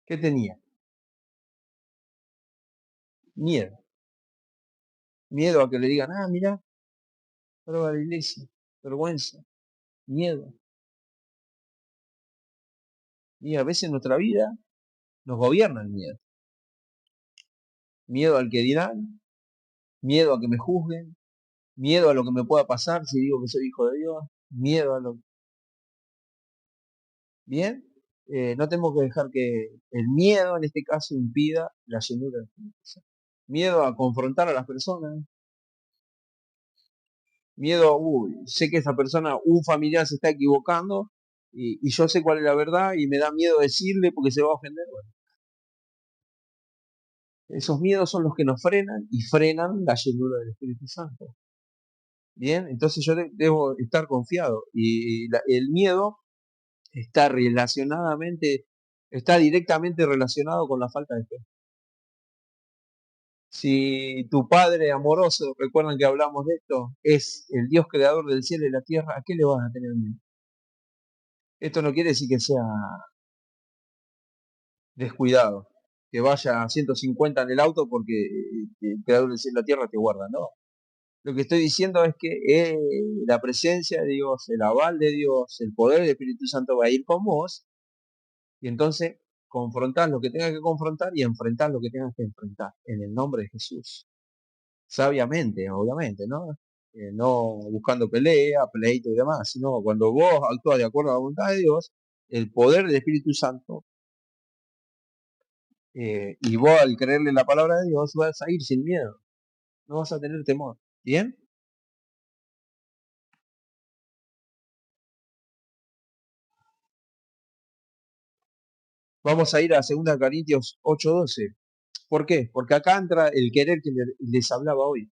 ¿Qué tenía? Miedo. Miedo a que le digan, ah, mira, pero va a la iglesia. Vergüenza, miedo. Y a veces en nuestra vida nos gobierna el miedo. Miedo al que dirán, miedo a que me juzguen, miedo a lo que me pueda pasar si digo que soy hijo de Dios, miedo a lo... Bien, no tenemos que dejar que el miedo en este caso impida la llenura del Espíritu Santo. Miedo a confrontar a las personas, miedo, uy, sé que esa persona, un familiar se está equivocando y yo sé cuál es la verdad y me da miedo decirle porque se va a ofender. Bueno, esos miedos son los que nos frenan y frenan la llenura del Espíritu Santo. Bien, entonces yo debo estar confiado y el miedo está está directamente relacionado con la falta de fe. Si tu Padre amoroso, recuerdan que hablamos de esto, es el Dios creador del cielo y la tierra, ¿a qué le vas a tener miedo? Esto no quiere decir que sea descuidado, que vaya a 150 en el auto porque el creador del cielo y la tierra te guarda, no. Lo que estoy diciendo es que la presencia de Dios, el aval de Dios, el poder del Espíritu Santo va a ir con vos y entonces confrontás lo que tengas que confrontar y enfrentar lo que tengas que enfrentar en el nombre de Jesús. Sabiamente, obviamente, ¿no? No buscando pelea, pleito y demás, sino cuando vos actúas de acuerdo a la voluntad de Dios, el poder del Espíritu Santo, y vos al creerle la palabra de Dios vas a ir sin miedo, no vas a tener temor. ¿Bien? Vamos a ir a 2 Corintios 8:12. ¿Por qué? Porque acá entra el querer que les hablaba hoy.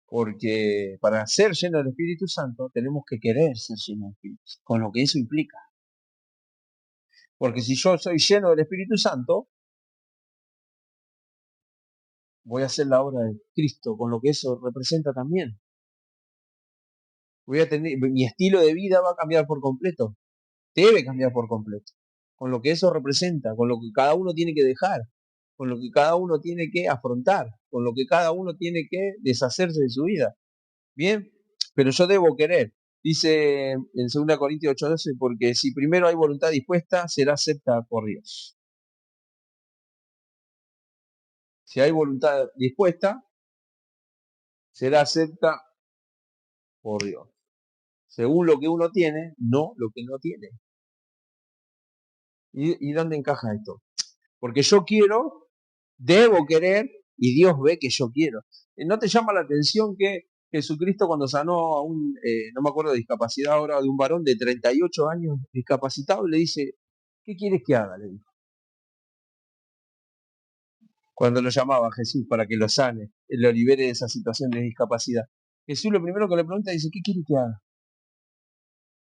Porque para ser lleno del Espíritu Santo tenemos que querer ser lleno del Espíritu Santo, con lo que eso implica. Porque si yo soy lleno del Espíritu Santo, voy a hacer la obra de Cristo, con lo que eso representa también. Voy a tener, mi estilo de vida va a cambiar por completo, debe cambiar por completo, con lo que eso representa, con lo que cada uno tiene que dejar, con lo que cada uno tiene que afrontar, con lo que cada uno tiene que deshacerse de su vida. Bien, pero yo debo querer. Dice en 2 Corintios 8:12, porque si primero hay voluntad dispuesta, será acepta por Dios. Si hay voluntad dispuesta, será acepta por Dios. Según lo que uno tiene, no lo que no tiene. ¿Y dónde encaja esto? Porque yo quiero, debo querer, y Dios ve que yo quiero. ¿No te llama la atención que Jesucristo cuando sanó a no me acuerdo de discapacidad ahora, de un varón de 38 años discapacitado, le dice, ¿qué quieres que haga? Le dijo. Cuando lo llamaba a Jesús para que lo sane, lo libere de esa situación de discapacidad. Jesús lo primero que le pregunta dice, ¿qué quieres que haga?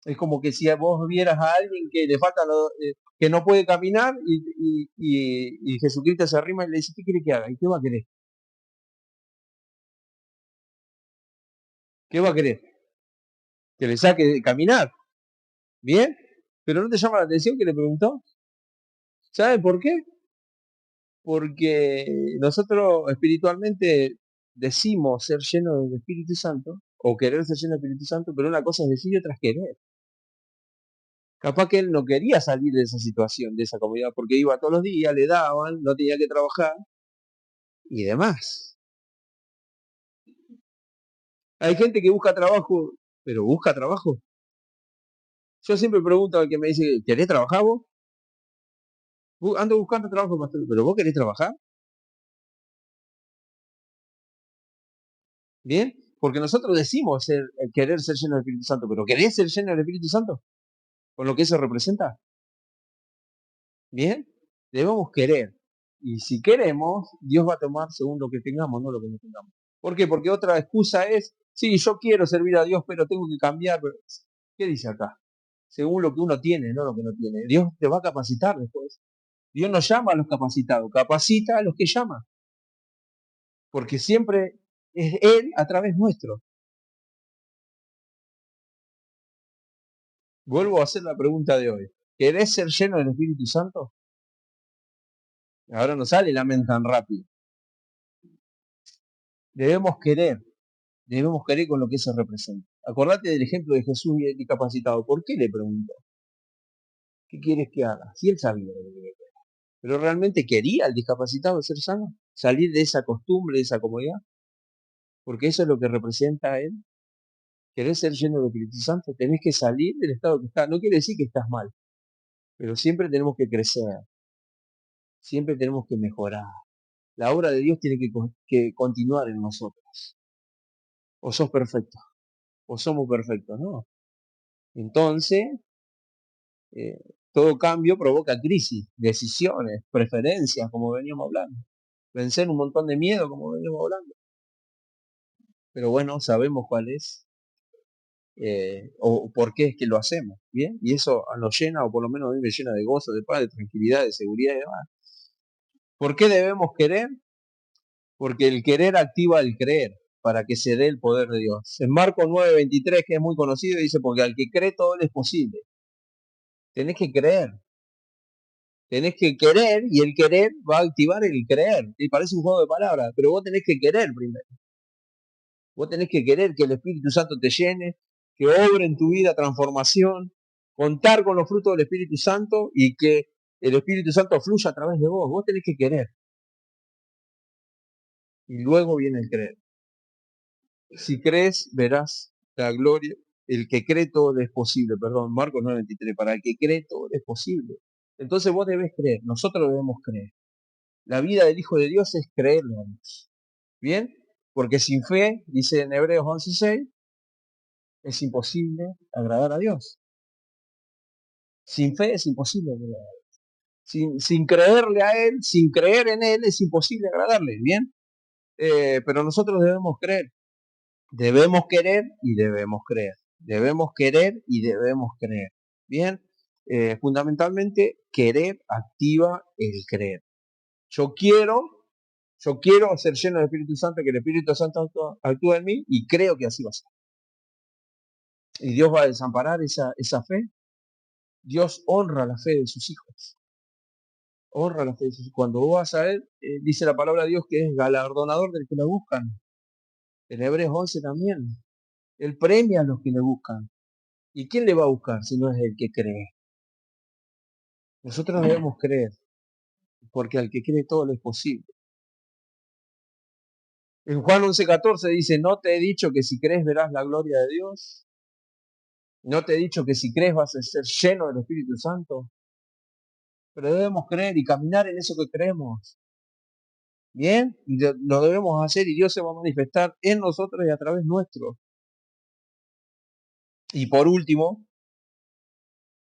Es como que si vos vieras a alguien que le falta, que no puede caminar y Jesucristo se arrima y le dice, ¿qué quiere que haga? ¿Y qué va a querer? ¿Qué va a querer? Que le saque de caminar. ¿Bien? Pero ¿no te llama la atención que le preguntó? ¿Sabe por qué? Porque nosotros espiritualmente decimos ser llenos del Espíritu Santo, o querer ser lleno del Espíritu Santo, pero una cosa es decir y otra es querer. Capaz que él no quería salir de esa situación, de esa comunidad, porque iba todos los días, le daban, no tenía que trabajar y demás. Hay gente que busca trabajo, pero busca trabajo. Yo siempre pregunto al que me dice, ¿querés trabajar vos? Ando buscando trabajo, pastor, pero ¿vos querés trabajar? ¿Bien? Porque nosotros decimos querer ser lleno del Espíritu Santo, pero ¿querés ser lleno del Espíritu Santo? Con lo que eso representa. ¿Bien? Debemos querer. Y si queremos, Dios va a tomar según lo que tengamos, no lo que no tengamos. ¿Por qué? Porque otra excusa es, sí, yo quiero servir a Dios, pero tengo que cambiar. ¿Qué dice acá? Según lo que uno tiene, no lo que no tiene. Dios te va a capacitar después. Dios no llama a los capacitados, capacita a los que llama. Porque siempre es Él a través nuestro. Vuelvo a hacer la pregunta de hoy. ¿Querés ser lleno del Espíritu Santo? Ahora no sale la mente tan rápido. Debemos querer con lo que eso representa. Acordate del ejemplo de Jesús y el discapacitado. ¿Por qué le preguntó? ¿Qué quieres que haga? Si él sabía lo que quería. Pero realmente quería el discapacitado ser sano, salir de esa costumbre, de esa comodidad, porque eso es lo que representa a él. ¿Querés ser lleno del Espíritu Santo? Tenés que salir del estado que estás. No quiere decir que estás mal, pero siempre tenemos que crecer, siempre tenemos que mejorar. La obra de Dios tiene que continuar en nosotros. O sos perfecto, o somos perfectos, ¿no? Entonces, eh, todo cambio provoca crisis, decisiones, preferencias, como veníamos hablando. Vencer un montón de miedo, como veníamos hablando. Pero bueno, sabemos cuál es o por qué es que lo hacemos, ¿bien? Y eso nos llena, o por lo menos a mí me llena de gozo, de paz, de tranquilidad, de seguridad y demás. ¿Por qué debemos querer? Porque el querer activa el creer, para que se dé el poder de Dios. En Marcos 9:23, que es muy conocido, dice, porque al que cree todo le es posible. Tenés que creer, tenés que querer, y el querer va a activar el creer. Y parece un juego de palabras, pero vos tenés que querer primero. Vos tenés que querer que el Espíritu Santo te llene, que obre en tu vida transformación, contar con los frutos del Espíritu Santo y que el Espíritu Santo fluya a través de vos. Vos tenés que querer. Y luego viene el creer. Si crees, verás la gloria. El que cree todo le es posible. Perdón, Marcos 9:23. Para el que cree todo le es posible. Entonces vos debés creer. Nosotros debemos creer. La vida del Hijo de Dios es creerle a Dios. ¿Bien? Porque sin fe, dice en Hebreos 11:6, es imposible agradar a Dios. Sin fe es imposible agradar a Dios. Sin creerle a Él, sin creer en Él, es imposible agradarle. ¿Bien? Pero nosotros debemos creer. Debemos querer y debemos creer. Debemos querer y debemos creer. Bien, fundamentalmente querer activa el creer. Yo quiero ser lleno del Espíritu Santo, que el Espíritu Santo actúe en mí y creo que así va a ser. Y Dios va a desamparar esa fe. Dios honra la fe de sus hijos. Honra la fe de sus hijos. Cuando vos vas a Él, dice la palabra de Dios que es galardonador del que lo buscan. En Hebreos 11 también. Él premia a los que le buscan. ¿Y quién le va a buscar si no es el que cree? Nosotros debemos creer, porque al que cree todo le es posible. En Juan 11:14 dice, no te he dicho que si crees verás la gloria de Dios. No te he dicho que si crees vas a ser lleno del Espíritu Santo. Pero debemos creer y caminar en eso que creemos. Bien, y lo debemos hacer y Dios se va a manifestar en nosotros y a través nuestro. Y por último,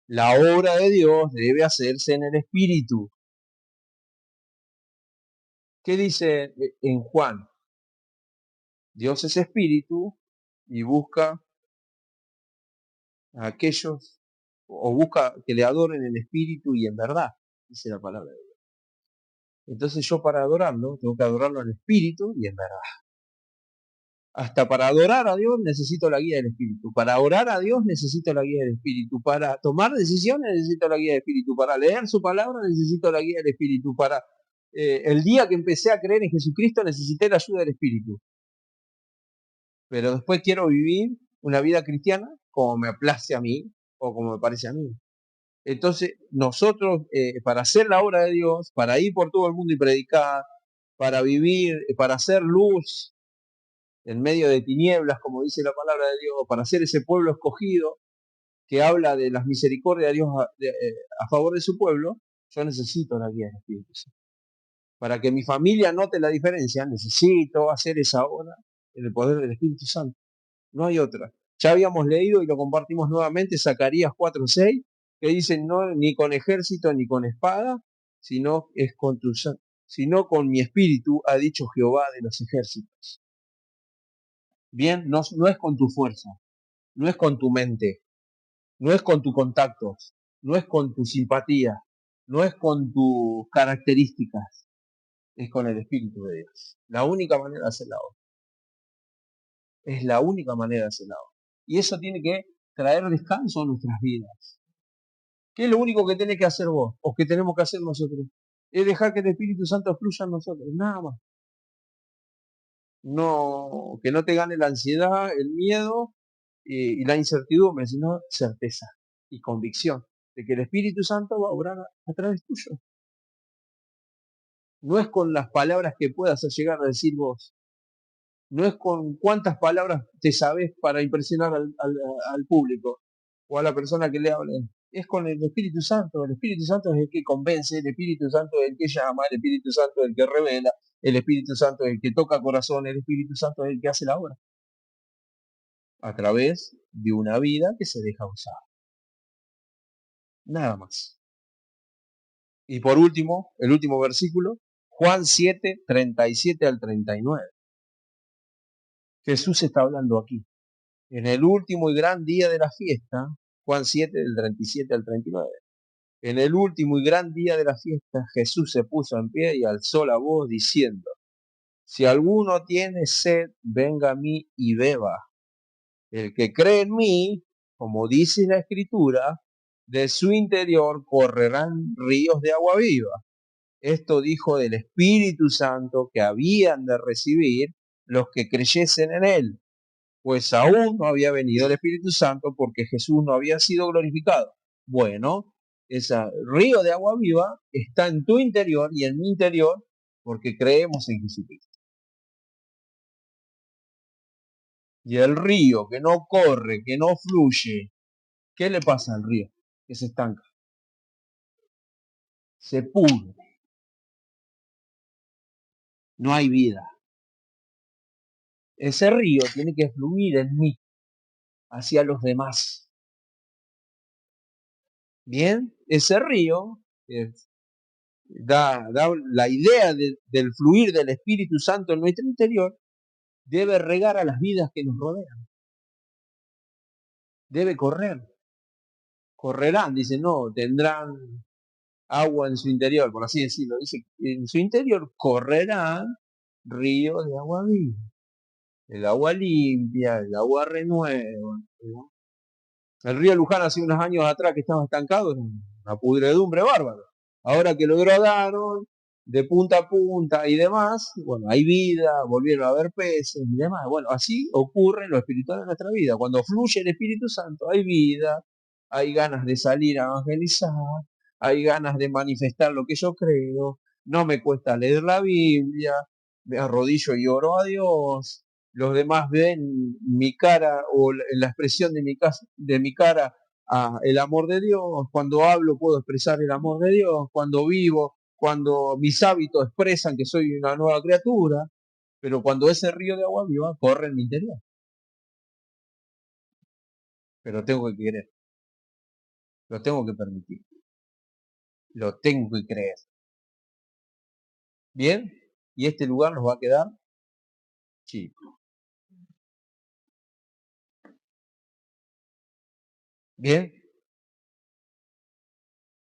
la obra de Dios debe hacerse en el Espíritu. ¿Qué dice en Juan? Dios es Espíritu y busca a aquellos, o busca que le adoren en espíritu y en verdad, dice la palabra de Dios. Entonces yo para adorarlo, tengo que adorarlo en espíritu y en verdad. Hasta para adorar a Dios necesito la guía del Espíritu. Para orar a Dios necesito la guía del Espíritu. Para tomar decisiones necesito la guía del Espíritu. Para leer su palabra necesito la guía del Espíritu. Para el día que empecé a creer en Jesucristo necesité la ayuda del Espíritu. Pero después quiero vivir una vida cristiana como me place a mí o como me parece a mí. Entonces, nosotros, para hacer la obra de Dios, para ir por todo el mundo y predicar, para vivir, para hacer luz en medio de tinieblas, como dice la palabra de Dios, para ser ese pueblo escogido que habla de las misericordias de Dios a favor de su pueblo, yo necesito la guía del Espíritu Santo. Para que mi familia note la diferencia, necesito hacer esa obra en el poder del Espíritu Santo. No hay otra. Ya habíamos leído y lo compartimos nuevamente, Zacarías 4:6, que dice, no, ni con ejército ni con espada, sino con mi espíritu, ha dicho Jehová de los ejércitos. Bien, no es con tu fuerza, no es con tu mente, no es con tus contactos, no es con tu simpatía, no es con tus características, es con el Espíritu de Dios. La única manera de hacer la obra. Es la única manera de hacer la obra. Y eso tiene que traer descanso a nuestras vidas. ¿Qué es lo único que tenés que hacer vos? ¿O que tenemos que hacer nosotros? Es dejar que el Espíritu Santo fluya en nosotros. Nada más. No, que no te gane la ansiedad, el miedo y la incertidumbre, sino certeza y convicción de que el Espíritu Santo va a obrar a través tuyo. No es con las palabras que puedas llegar a decir vos. No es con cuántas palabras te sabes para impresionar al público o a la persona que le hablen. Es con el Espíritu Santo. El Espíritu Santo es el que convence, el Espíritu Santo es el que llama, el Espíritu Santo es el que revela, el Espíritu Santo es el que toca corazón, el Espíritu Santo es el que hace la obra. A través de una vida que se deja usar. Nada más. Y por último, el último versículo, Juan 7, 37 al 39. Jesús está hablando aquí. En el último y gran día de la fiesta, Juan 7, del 37 al 39. En el último y gran día de la fiesta, Jesús se puso en pie y alzó la voz diciendo, si alguno tiene sed, venga a mí y beba. El que cree en mí, como dice la Escritura, de su interior correrán ríos de agua viva. Esto dijo del Espíritu Santo que habían de recibir los que creyesen en él, pues aún no había venido el Espíritu Santo porque Jesús no había sido glorificado. Bueno, ese río de agua viva está en tu interior y en mi interior porque creemos en Jesucristo. Y el río que no corre, que no fluye, ¿qué le pasa al río? Que se estanca, se pudre, no hay vida. Ese río tiene que fluir en mí, hacia los demás. Bien, ese río da la idea del fluir del Espíritu Santo en nuestro interior, debe regar a las vidas que nos rodean. Debe correr. Correrán, dice, no, tendrán agua en su interior, por así decirlo. Dice, en su interior correrán ríos de agua viva. El agua limpia, el agua renueva. ¿No? El río Luján hace unos años atrás que estaba estancado, era una pudredumbre bárbara. Ahora que lo gradaron de punta a punta y demás, bueno, hay vida, volvieron a haber peces y demás. Bueno, así ocurre en lo espiritual de nuestra vida. Cuando fluye el Espíritu Santo, hay vida, hay ganas de salir a evangelizar, hay ganas de manifestar lo que yo creo, no me cuesta leer la Biblia, me arrodillo y oro a Dios, los demás ven mi cara o la expresión de mi cara el amor de Dios, cuando hablo puedo expresar el amor de Dios, cuando vivo, cuando mis hábitos expresan que soy una nueva criatura, pero cuando ese río de agua viva corre en mi interior. Pero tengo que querer, lo tengo que permitir, lo tengo que creer. Bien, y este lugar nos va a quedar chico. Bien,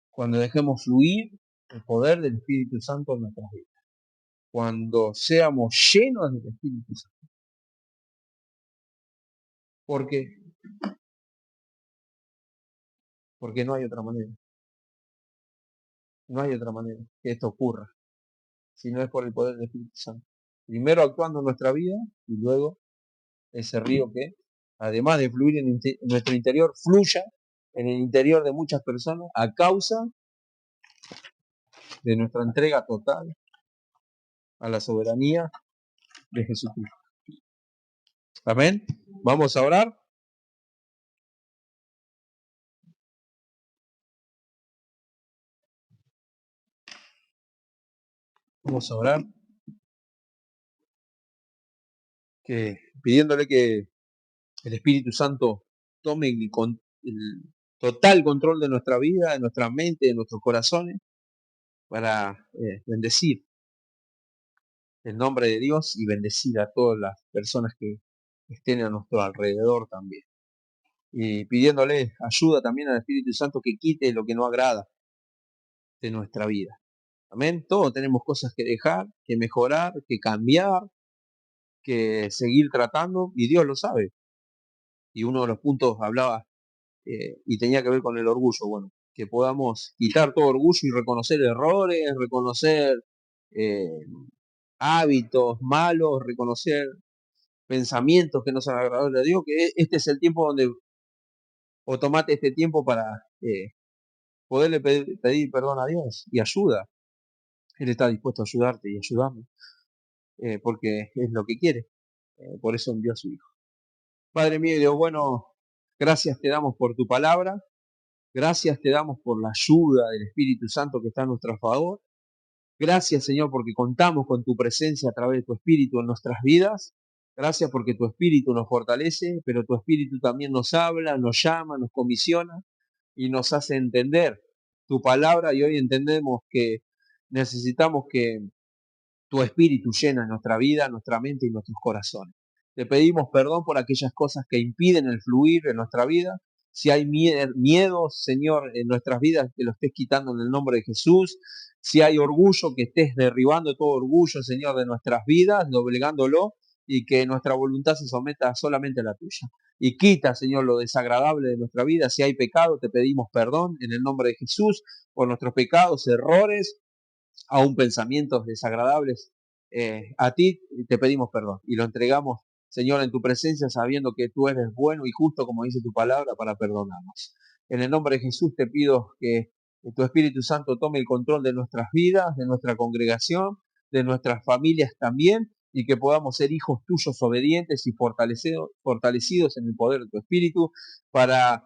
cuando dejemos fluir el poder del Espíritu Santo en nuestras vidas. Cuando seamos llenos del Espíritu Santo. Porque no hay otra manera. No hay otra manera que esto ocurra, si no es por el poder del Espíritu Santo. Primero actuando en nuestra vida y luego ese río que, además de fluir en nuestro interior, fluya en el interior de muchas personas a causa de nuestra entrega total a la soberanía de Jesucristo. Amén. Vamos a orar. Vamos a orar. Pidiéndole que el Espíritu Santo tome el total control de nuestra vida, de nuestra mente, de nuestros corazones, para bendecir el nombre de Dios y bendecir a todas las personas que estén a nuestro alrededor también. Y pidiéndole ayuda también al Espíritu Santo que quite lo que no agrada de nuestra vida. Amén. Todos tenemos cosas que dejar, que mejorar, que cambiar, que seguir tratando, y Dios lo sabe. Y uno de los puntos hablaba y tenía que ver con el orgullo. Bueno, que podamos quitar todo orgullo y reconocer errores, reconocer hábitos malos, reconocer pensamientos que no son agradables a Dios, que este es el tiempo donde, o tomate este tiempo para poderle pedir perdón a Dios y ayuda. Él está dispuesto a ayudarte y ayudarme, porque es lo que quiere. Por eso envió a su Hijo. Padre mío y Dios bueno, gracias te damos por tu palabra, gracias te damos por la ayuda del Espíritu Santo que está a nuestro favor. Gracias, Señor, porque contamos con tu presencia a través de tu Espíritu en nuestras vidas. Gracias porque tu Espíritu nos fortalece, pero tu Espíritu también nos habla, nos llama, nos comisiona y nos hace entender tu palabra. Y hoy entendemos que necesitamos que tu Espíritu llene nuestra vida, nuestra mente y nuestros corazones. Te pedimos perdón por aquellas cosas que impiden el fluir en nuestra vida. Si hay miedos, Señor, en nuestras vidas, que lo estés quitando en el nombre de Jesús. Si hay orgullo, que estés derribando todo orgullo, Señor, de nuestras vidas, doblegándolo, y que nuestra voluntad se someta solamente a la tuya. Y quita, Señor, lo desagradable de nuestra vida. Si hay pecado, te pedimos perdón en el nombre de Jesús por nuestros pecados, errores, aún pensamientos desagradables. A ti te pedimos perdón y lo entregamos, Señor, en tu presencia, sabiendo que tú eres bueno y justo, como dice tu palabra, para perdonarnos. En el nombre de Jesús te pido que tu Espíritu Santo tome el control de nuestras vidas, de nuestra congregación, de nuestras familias también, y que podamos ser hijos tuyos obedientes y fortalecidos en el poder de tu Espíritu para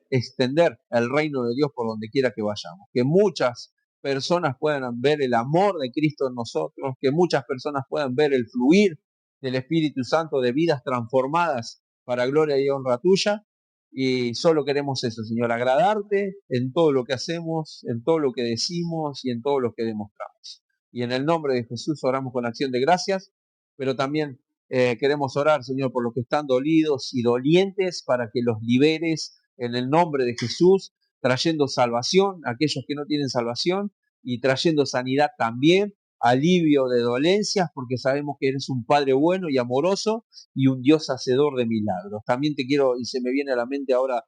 extender el reino de Dios por donde quiera que vayamos. Que muchas personas puedan ver el amor de Cristo en nosotros, que muchas personas puedan ver el fluir del Espíritu Santo de vidas transformadas para gloria y honra tuya. Y solo queremos eso, Señor, agradarte en todo lo que hacemos, en todo lo que decimos y en todo lo que demostramos. Y en el nombre de Jesús oramos con acción de gracias, pero también queremos orar, Señor, por los que están dolidos y dolientes, para que los liberes en el nombre de Jesús, trayendo salvación a aquellos que no tienen salvación y trayendo sanidad también, alivio de dolencias, porque sabemos que eres un Padre bueno y amoroso y un Dios hacedor de milagros. También te quiero, y se me viene a la mente ahora,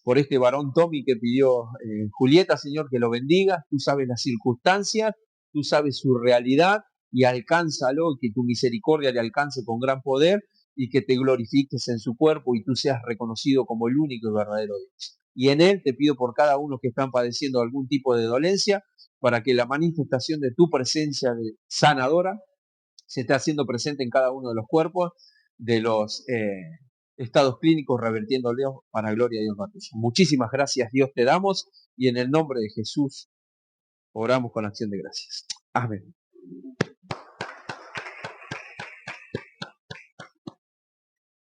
por este varón Tommy que pidió Julieta, Señor, que lo bendiga. Tú sabes las circunstancias, tú sabes su realidad, y alcánzalo, y que tu misericordia le alcance con gran poder, y que te glorifiques en su cuerpo y tú seas reconocido como el único y verdadero Dios. Y en él te pido por cada uno que están padeciendo algún tipo de dolencia, para que la manifestación de tu presencia sanadora se esté haciendo presente en cada uno de los cuerpos, de los estados clínicos, revertiéndolo para gloria de Dios tuya. Muchísimas gracias, Dios, te damos, y en el nombre de Jesús oramos con acción de gracias. Amén.